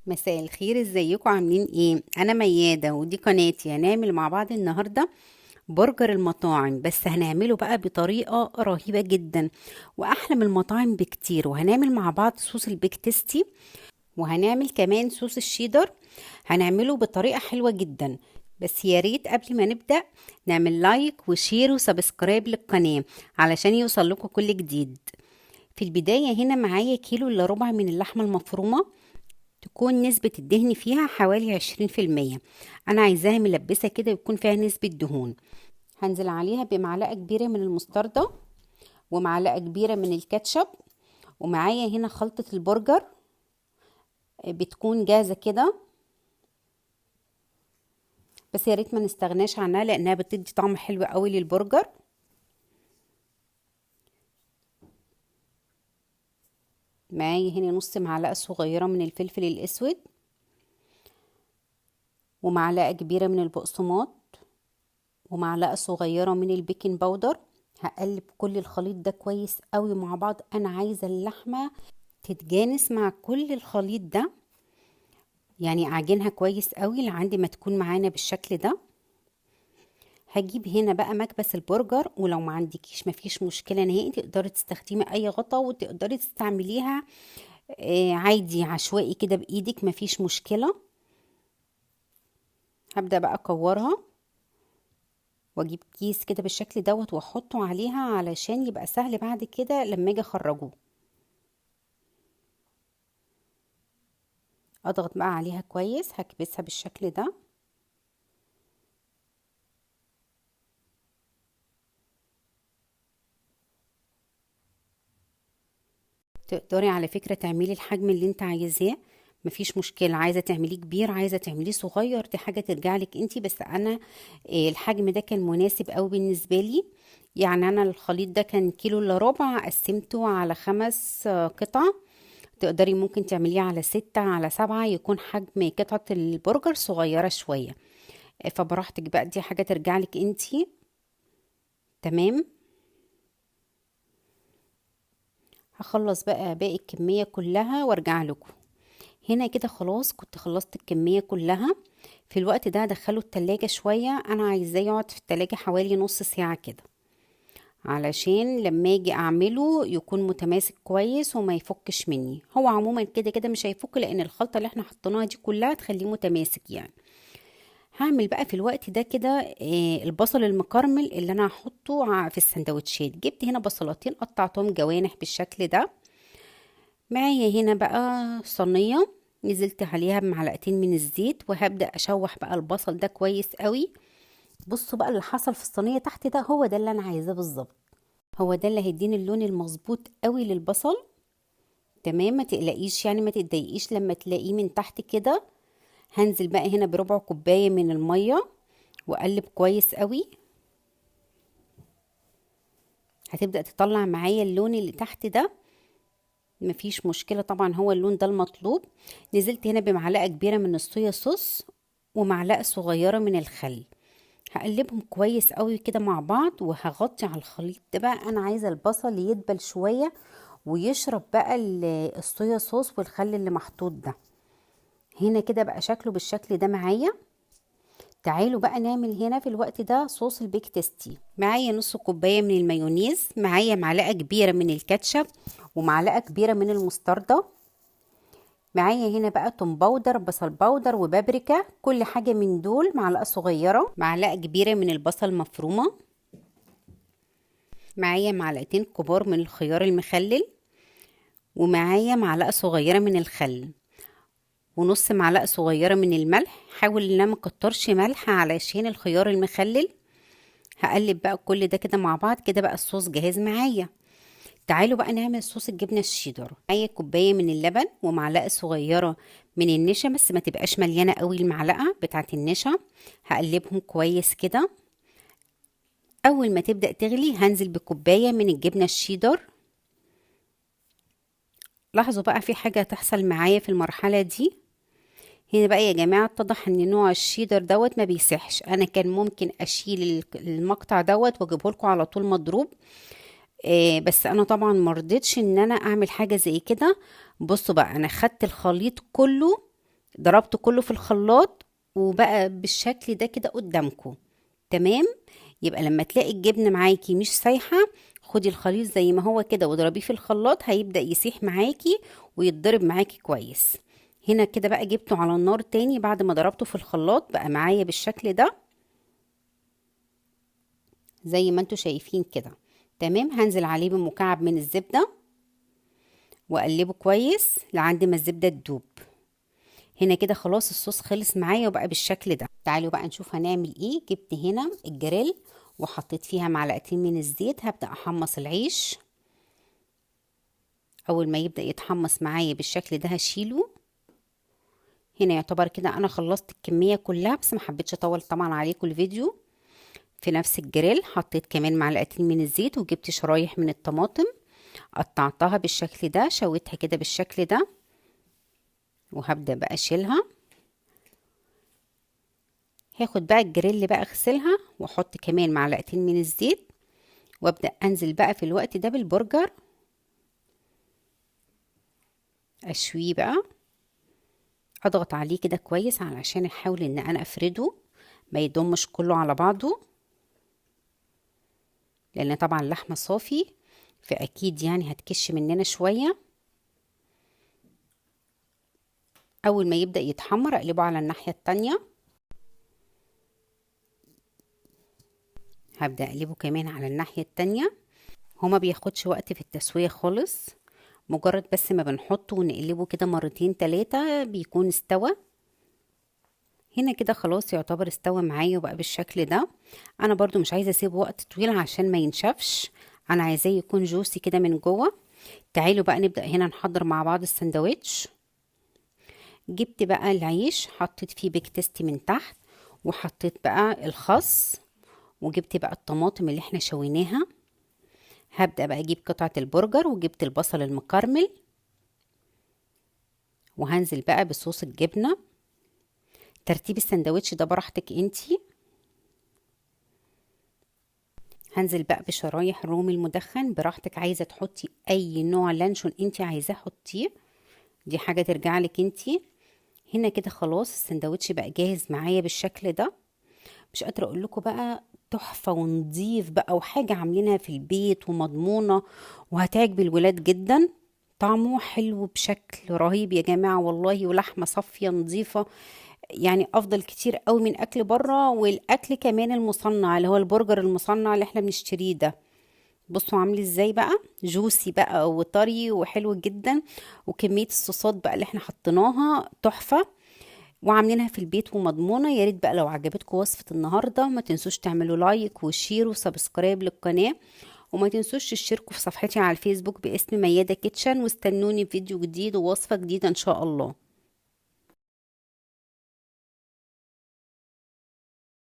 مساء الخير، ازيكم؟ عاملين ايه؟ انا ميادة ودي قناتي. هنعمل مع بعض النهاردة برجر المطاعم، بس هنعمله بقى بطريقة رهيبة جدا واحلى من المطاعم بكتير. وهنعمل مع بعض صوص البيك تيستي، وهنعمل كمان صوص الشيدر. هنعمله بطريقة حلوة جدا. بس يا ريت قبل ما نبدأ نعمل لايك وشير وسبسكرايب للقناة علشان يوصل لكم كل جديد. في البداية هنا معايا كيلو الا ربع من اللحمة المفرومة، تكون نسبة الدهن فيها حوالي 20%. أنا عايزاها ملبسة كده يكون فيها نسبة دهون. هنزل عليها بمعلقة كبيرة من المستردة ومعلقة كبيرة من الكاتشب. ومعايا هنا خلطة البرجر، بتكون جاهزة كده، بس يا ريت ما نستغناش عنها لأنها بتدي طعم حلو قوي للبرجر. معايا هنا نص معلقة صغيرة من الفلفل الأسود، ومعلقة كبيرة من البقسماط، ومعلقة صغيرة من البيكنج باودر. هقلب كل الخليط ده كويس قوي مع بعض. انا عايزة اللحمة تتجانس مع كل الخليط ده، يعني اعجنها كويس قوي لعندي ما تكون معانا بالشكل ده. هجيب هنا بقى مكبس البرجر، ولو ما عندكيش مفيش مشكلة نهائي، تقدري تستخدمي اي غطا وتقدري تستعمليها عادي عشوائي كده بايدك، مفيش مشكلة. هبدأ بقى اكورها واجيب كيس كده بالشكل دوت واحطه عليها علشان يبقى سهل بعد كده لما اجي اخرجه. اضغط بقى عليها كويس، هكبسها بالشكل ده. تقدري على فكرة تعملي الحجم اللي انت عايزاه، مفيش مشكلة. عايزة تعمليه كبير، عايزة تعمليه صغير، دي حاجة ترجع لك انتي. بس انا الحجم ده كان مناسب قوي بالنسبة لي. يعني انا الخليط ده كان كيلو الا ربع، قسمته على 5 قطع. تقدري ممكن تعمليه على 6 على 7، يكون حجم قطعة البرجر صغيرة شوية. فبراحتك بقى، دي حاجة ترجع لك انتي. تمام. هخلص بقى باقي الكمية كلها وارجع لكم. هنا كده خلاص كنت خلصت الكمية كلها. في الوقت ده هدخله التلاجة شوية، انا عايزاه يقعد في التلاجة حوالي نص ساعة كده، علشان لما اجي اعمله يكون متماسك كويس وما يفكش مني. هو عموما كده كده مش هيفك، لان الخلطة اللي احنا حطيناها دي كلها تخليه متماسك يعني. هعمل بقى في الوقت ده كده البصل المكرمل اللي انا هحطه في السندوتشات. جبت هنا بصلاتين قطعتهم جوانح بالشكل ده. معايا هنا بقى صينية، نزلت عليها بمعلقتين من الزيت، وهبدأ اشوح بقى البصل ده كويس قوي. بصوا بقى اللي حصل في الصينية تحت ده، هو ده اللي انا عايزاه بالظبط. هو ده اللي هيديني اللون المظبوط قوي للبصل. تمام، ما تقلقيش يعني، ما تتضايقيش لما تلاقيه من تحت كده. هنزل بقى هنا بربع كوباية من المية واقلب كويس قوي. هتبدأ تطلع معايا اللون اللي تحت ده، مفيش مشكلة طبعا، هو اللون ده المطلوب. نزلت هنا بمعلقة كبيرة من الصويا صوص ومعلقة صغيرة من الخل. هقلبهم كويس قوي كده مع بعض، وهغطي على الخليط ده بقى. انا عايزة البصل يدبل شوية ويشرب بقى الصويا صوص والخل اللي محطوط ده. هنا كده بقى شكله بالشكل ده معايا. تعالوا بقى نعمل هنا في الوقت ده صوص البيك تيستي. معايا نص كوباية من المايونيز، معايا معلقة كبيرة من الكاتشب، ومعلقة كبيرة من المستردة. معايا هنا بقى توم باودر، بصل باودر، وبابريكا. كل حاجة من دول معلقة صغيرة. معلقة كبيرة من البصل مفرومة. معايا معلقتين كبار من الخيار المخلل، ومعايا معلقة صغيرة من الخل، ونص معلقة صغيرة من الملح. حاول ان انا مكترش ملح علشان الخيار المخلل. هقلب بقى كل ده كده مع بعض، كده بقى الصوص جاهز معايا. تعالوا بقى نعمل صوص الجبنة الشيدر. معايا كوباية من اللبن ومعلقة صغيرة من النشا، بس ما تبقاش مليانة قوي المعلقة بتاعت النشا. هقلبهم كويس كده. اول ما تبدأ تغلي هنزل بكوباية من الجبنة الشيدر. لاحظوا بقى في حاجة تحصل معايا في المرحلة دي. هنا بقى يا جماعة اتضح ان نوع الشيدر دوت ما بيسحش. انا كان ممكن اشيل المقطع دوت واجيبه لكم على طول مضروب، بس انا طبعا مرضتش ان انا اعمل حاجة زي كده. بصوا بقى، انا خدت الخليط كله ضربته كله في الخلاط وبقى بالشكل ده كده قدامكم. تمام. يبقى لما تلاقي الجبن معاكي مش سايحة، خدي الخليط زي ما هو كده واضربيه في الخلاط، هيبدأ يسيح معاكي ويتضرب معاكي كويس. هنا كده بقى جبته على النار تاني بعد ما ضربته في الخلاط، بقى معايا بالشكل ده زي ما انتوا شايفين كده. تمام. هنزل عليه بمكعب من الزبدة واقلبه كويس لعند ما الزبدة تدوب. هنا كده خلاص الصوص خلص معايا وبقى بالشكل ده. تعالوا بقى نشوف هنعمل ايه. جبت هنا الجريل وحطيت فيها معلقتين من الزيت. هبدأ احمص العيش. اول ما يبدأ يتحمص معايا بالشكل ده هشيله. هنا يعتبر كده انا خلصت الكمية كلها، بس ما حبيتش اطول طبعا عليكم الفيديو. في نفس الجريل حطيت كمان معلقتين من الزيت، وجبت شرايح من الطماطم قطعتها بالشكل ده، شويتها كده بالشكل ده، وهبدأ بقى اشيلها. هاخد بقى الجريل بقى اغسلها واحط كمان معلقتين من الزيت، وابدأ انزل بقى في الوقت ده بالبرجر اشويه بقى. اضغط عليه كده كويس علشان احاول ان انا افرده ما يضمش كله على بعضه، لان طبعا اللحمة صافي فاكيد يعني هتكش مننا شوية. اول ما يبدأ يتحمر اقلبه على الناحية التانية. هبدأ اقلبه كمان على الناحية التانية. هما بياخدش وقت في التسوية خالص، مجرد بس ما بنحطه ونقلبه كده مرتين تلاتة بيكون استوى. هنا كده خلاص يعتبر استوى معايا وبقى بالشكل ده. انا برضو مش عايزة اسيبه وقت طويل عشان ما ينشفش، انا عايزاه يكون جوسي كده من جوه. تعالوا بقى نبدأ هنا نحضر مع بعض السندوتش. جبت بقى العيش حطيت فيه بيك تيستي من تحت، وحطيت بقى الخس، وجبت بقى الطماطم اللي احنا شويناها. هبدأ بقى اجيب قطعة البرجر، وجبت البصل المكرمل، وهنزل بقى بصوص الجبنة. ترتيب السندوتش ده براحتك انتي. هنزل بقى بشرايح رومي المدخن براحتك، عايزة تحطي اي نوع لانشون انتي عايزاه حطيه، دي حاجة ترجع لك انتي. هنا كده خلاص السندوتش بقى جاهز معايا بالشكل ده. مش قادرة اقول لكم بقى تحفة ونضيف بقى، وحاجة عاملينها في البيت ومضمونة، وهتعجب الولاد جدا. طعمه حلو بشكل رهيب يا جماعة والله، ولحمة صافية نظيفة، يعني افضل كتير قوي من اكل بره، والاكل كمان المصنع اللي هو البرجر المصنع اللي احنا بنشتريه ده. بصوا عامل ازاي بقى، جوسي بقى وطري وحلو جدا. وكمية الصوصات بقى اللي احنا حطيناها تحفة، وعاملينها في البيت ومضمونة. يا ريت بقى لو عجبتكم وصفة النهاردة ما تنسوش تعملوا لايك وشير وسبسكرايب للقناة، وما تنسوش تشتركوا في صفحتي على الفيسبوك باسم ميادة كيتشن، واستنوني في فيديو جديد ووصفة جديدة ان شاء الله.